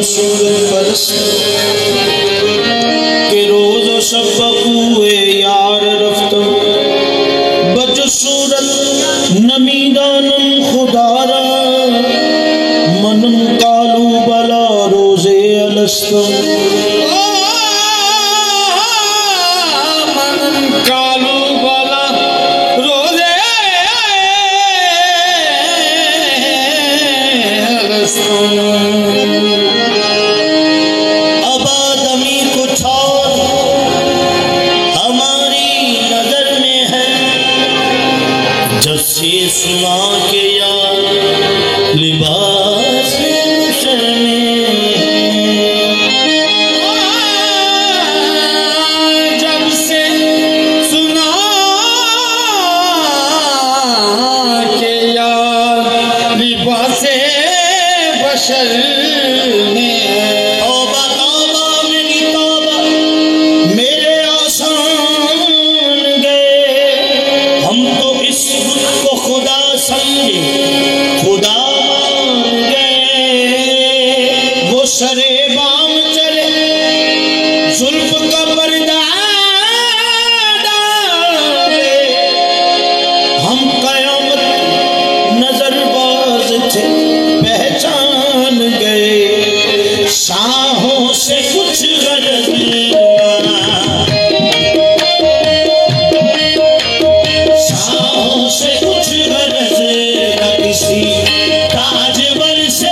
सूरत परस्त के रोज शब हुए यार रफ्तम बज सूरत नमीदानम खुदारा मनम कालू बला रोजे अलस्तम अब आदमी कुछ और हमारी नजर में है, जब से सुना के यार लिबास जब से सुना के यार लिबास बशर तौबा तौबा मेरी तौबा मेरे आसान गए, हम तो इस बुत को खुदा समझे खुदा मान गए। वो सरे बाम चले जुल्फ का पर्दा डाले, हम कयामत नजरबाज थे पहचान गए। शाहों से कुछ गरज शाहों से कुछ गरज न किसी ताजवर से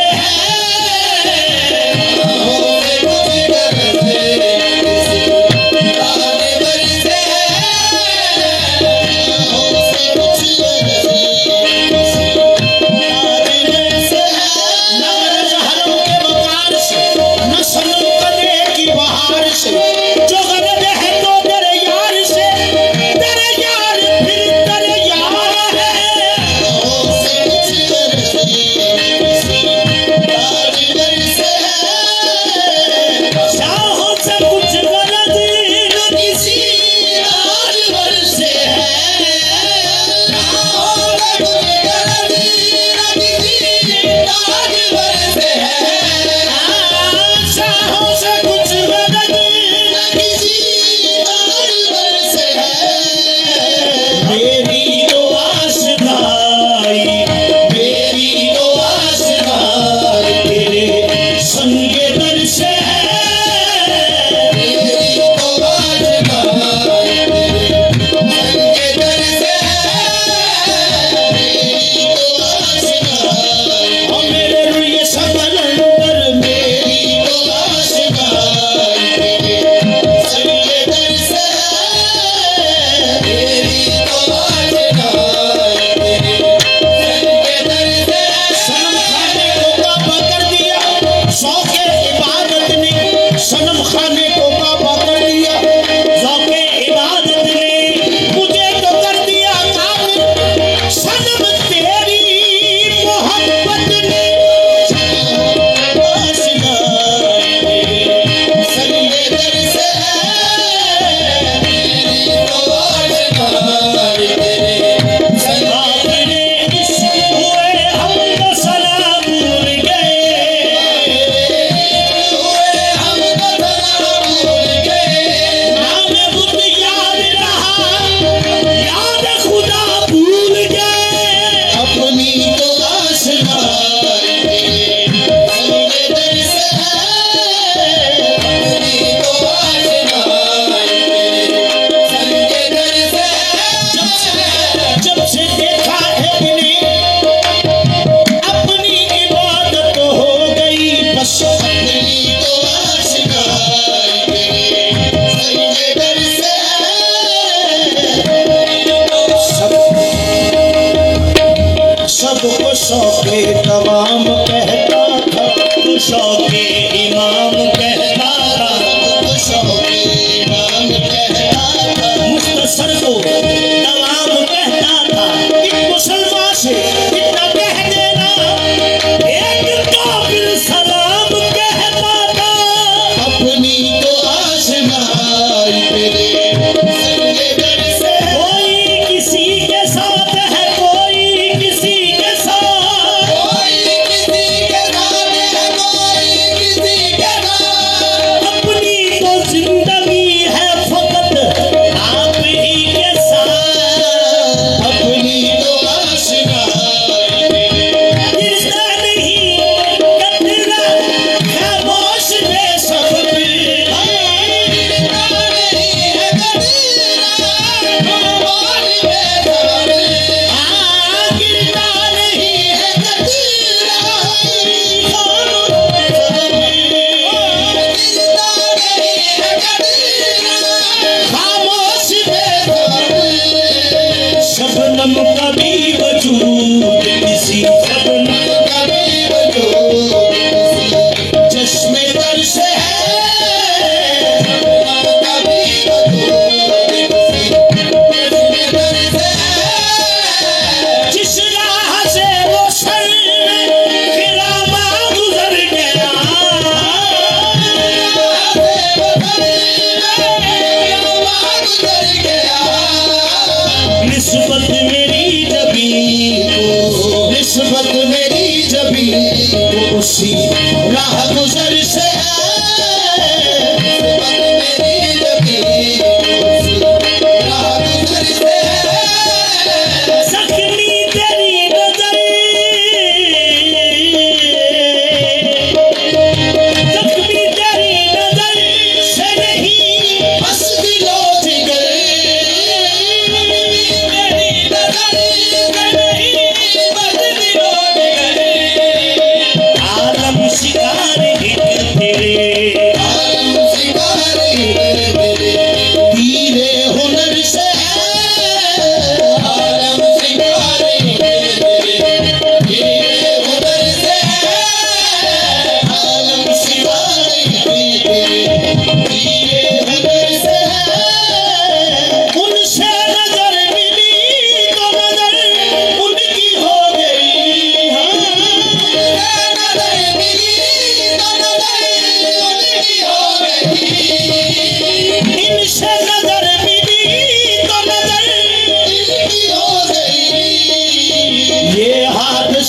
सबको शौके तमाम कहता था, तो शौके इमाम कहता था, तो शौके इमाम कहता था, मुख्तसर को तमाम कहता था। एक मुसलमान से इतना कह देना, एक काफिर सलाम कहता था। अपनी तो आशनाई तेरे संगे दर से, कोई किसी के साथ है, कोई किसी के साथ, कोई किसी के साथ है, कोई किसी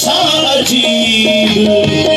सा अजीब